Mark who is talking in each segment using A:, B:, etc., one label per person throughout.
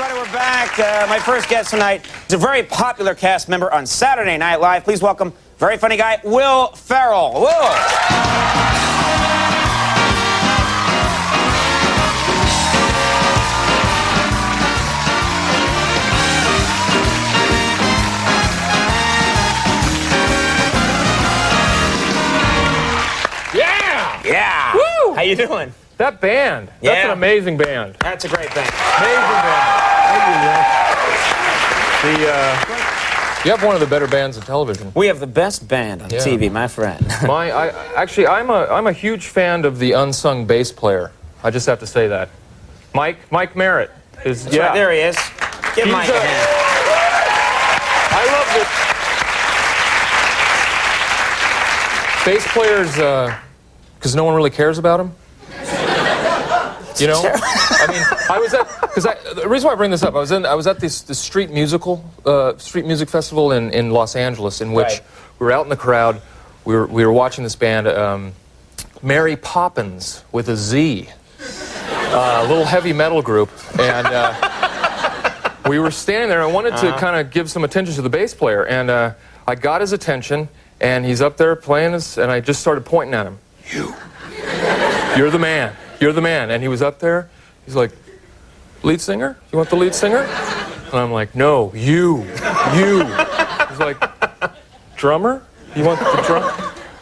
A: everybody, we're back. My first guest tonight is a very popular cast member on Saturday Night Live. Please welcome very funny guy, Will Ferrell. Will.
B: Yeah!
A: Yeah.
B: Woo!
A: How you doing?
B: That band.
A: Yeah.
B: That's an amazing band.
A: That's a great band.
B: Amazing band. Thank you, you have one of the better bands on television.
A: We have the best band on TV, my friend.
B: I'm a huge fan of the unsung bass player. I just have to say that. Mike Merritt is.
A: That's right, there he is. Give Mike a hand.
B: I love the bass players because no one really cares about them. You know, I mean, the reason why I bring this up, I was at this street music festival in Los Angeles, in which we were out in the crowd, we were watching this band, Mary Poppins with a Z, a little heavy metal group, and we were standing there. I wanted to kind of give some attention to the bass player, and I got his attention, and he's up there playing this, and I just started pointing at him. You're the man. You're the man. And he was up there. He's like, lead singer? You want the lead singer? And I'm like, no, you. He's like, drummer? You want the drum?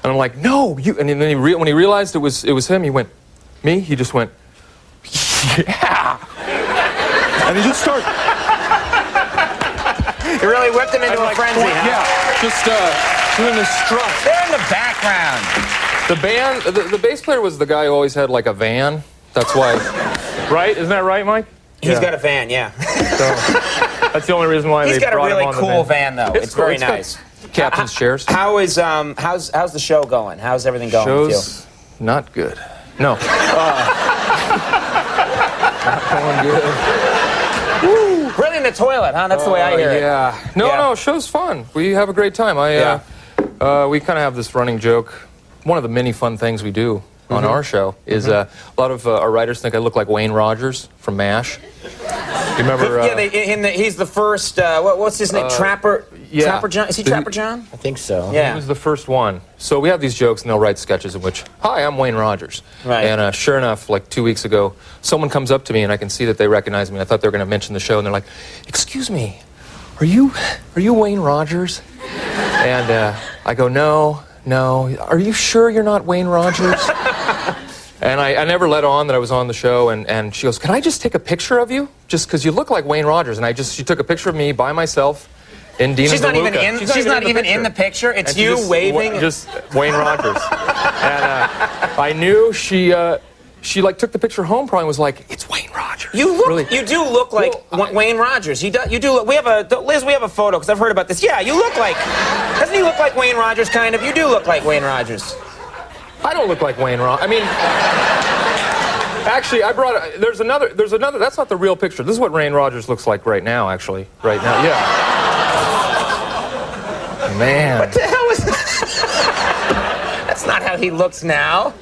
B: And I'm like, no, you. And then when he realized it was him, he went, me? He just went, yeah. And he just started.
A: You really whipped him into a frenzy, huh?
B: Yeah, just doing the strut.
A: They're in the background.
B: The band, the bass player was the guy who always had like a van. That's why, right? Isn't that right, Mike?
A: He's got a van, yeah.
B: So, that's the only reason why
A: He's
B: they brought him on the
A: got a really cool van, though. It's
B: cool.
A: very nice.
B: Captain's chairs.
A: How's the show going? How's everything going with you?
B: Show's not good. No. Not going good.
A: Woo. Really in the toilet, huh? That's the way I hear it.
B: Yeah. No, show's fun. We have a great time. We kind of have this running joke. One of the many fun things we do on our show is a lot of our writers think I look like Wayne Rogers from MASH. You remember?
A: He's the first. What's his name? Trapper.
B: Yeah.
A: Trapper John. Is he Trapper John?
C: I think so.
A: Yeah.
B: He was the first one. So we have these jokes, and they'll write sketches in which, "Hi, I'm Wayne Rogers."
A: Right.
B: And sure enough, like 2 weeks ago, someone comes up to me, and I can see that they recognize me. I thought they were going to mention the show, and they're like, "Excuse me, are you Wayne Rogers?" And I go, "No. Are you sure you're not Wayne Rogers?" And I never let on that I was on the show, and she goes, "Can I just take a picture of you? Just because you look like Wayne Rogers." And she took a picture of me by myself in Dina
A: She's not
B: DeLuca.
A: even in the picture. It's
B: and
A: you waving.
B: Just Wayne Rogers. And I knew she like took the picture home probably and was like, "It's Wayne Rogers."
A: You do look like Wayne Rogers. You do look. We have a Liz. We have a photo because I've heard about this. Yeah, you look like. Doesn't he look like Wayne Rogers? Kind of. You do look like Wayne Rogers.
B: I don't look like Wayne Rogers. I mean, actually, I brought. There's another. That's not the real picture. This is what Wayne Rogers looks like right now. Actually, right now. Yeah. Man.
A: What the hell is that? That's not how he looks now.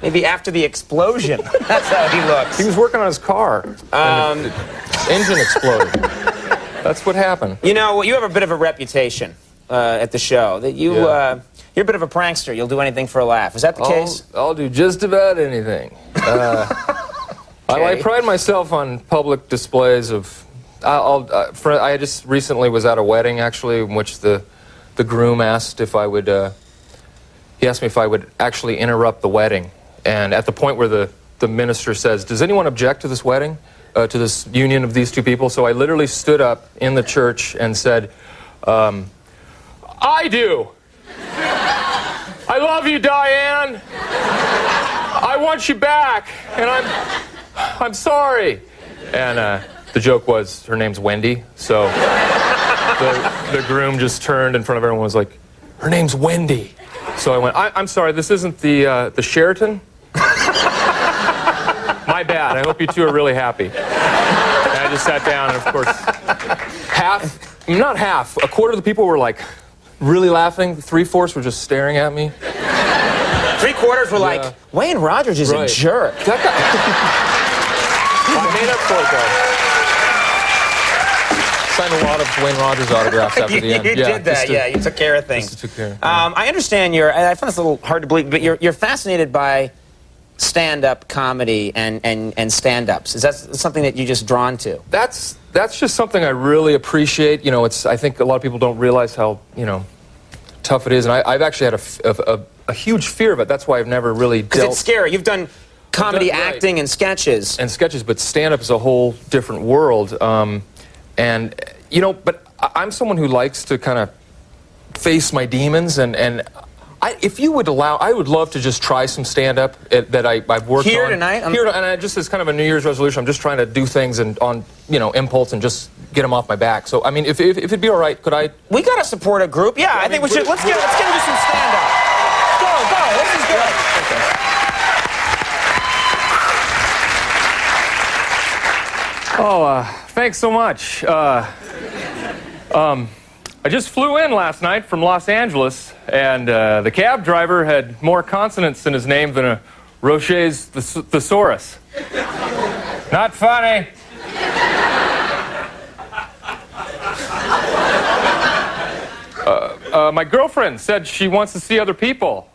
A: Maybe after the explosion. That's how he looks.
B: He was working on his car. And the engine exploded. That's what happened.
A: You know, you have a bit of a reputation at the show. That you're a bit of a prankster. You'll do anything for a laugh. Is that the case?
B: I'll do just about anything. I pride myself on public displays of. I just recently was at a wedding, actually, in which the groom asked if I would. He asked me if I would actually interrupt the wedding. And at the point where the minister says, "Does anyone object to this wedding, to this union of these two people?" So I literally stood up in the church and said, "I do. I love you, Diane. I want you back, and I'm sorry." And the joke was her name's Wendy. So the groom just turned in front of everyone and was like, "Her name's Wendy." So I went, I'm sorry, this isn't the Sheraton? My bad. I hope you two are really happy. And I just sat down, and of course, a quarter of the people were like really laughing. 3/4 were just staring at me.
A: 3/4 were like, Wayne Rogers is a jerk.
B: That guy... I made up for it, though. signed a lot of Wayne Rogers autographs after the end.
A: You did that, yeah. You took care of things.
B: Just took care. Yeah.
A: I understand I find this a little hard to believe, but you're fascinated by stand-up comedy and stand-ups. Is that something that you're just drawn to?
B: That's just something I really appreciate. You know, I think a lot of people don't realize how, tough it is, and I've actually had a huge fear of it. That's why I've never really dealt...
A: Because it's scary. You've done comedy, acting, and sketches.
B: And sketches, but stand-up is a whole different world. But I'm someone who likes to kind of face my demons, and if you would allow, I would love to just try some stand-up that I've worked on.
A: Here tonight?
B: Just as kind of a New Year's resolution, I'm just trying to do things on impulse and just get them off my back. So, I mean, if it'd be all right, could I...
A: We got to support a group. Yeah, I think we should. Let's get into some stand-up. Go. This is good.
B: Okay. Oh, thanks so much. I just flew in last night from Los Angeles, and the cab driver had more consonants in his name than a Roche's thesaurus. Not funny. My girlfriend said she wants to see other people,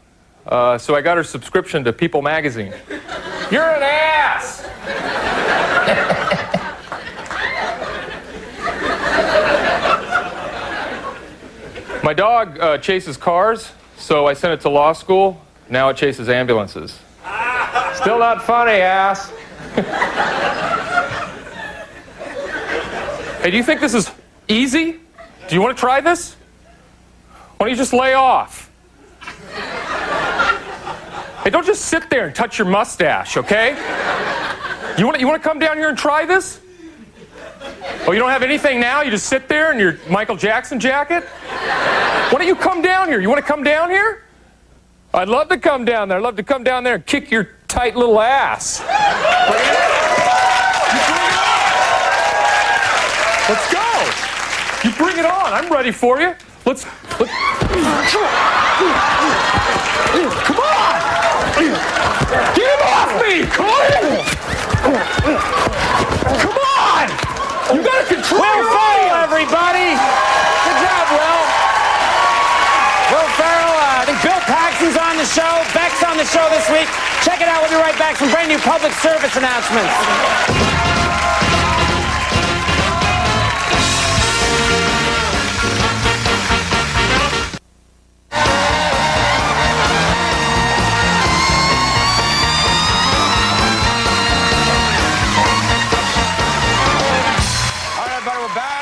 B: so I got her subscription to People magazine. You're an ass! My dog chases cars, so I sent it to law school. Now it chases ambulances. Still not funny, ass. Hey, do you think this is easy? Do you want to try this? Why don't you just lay off? Hey, don't just sit there and touch your mustache, okay? You want to come down here and try this? Oh, you don't have anything now? You just sit there in your Michael Jackson jacket? Why don't you come down here? You want to come down here? I'd love to come down there. I'd love to come down there and kick your tight little ass. Let's go. You bring it on. I'm ready for you. Let's come on. Get him off me. Come on. You got to control your
A: Will, everybody. Good job, Will. Will Ferrell. I think Bill Paxton's on the show. Beck's on the show this week. Check it out. We'll be right back. Some brand new public service announcements.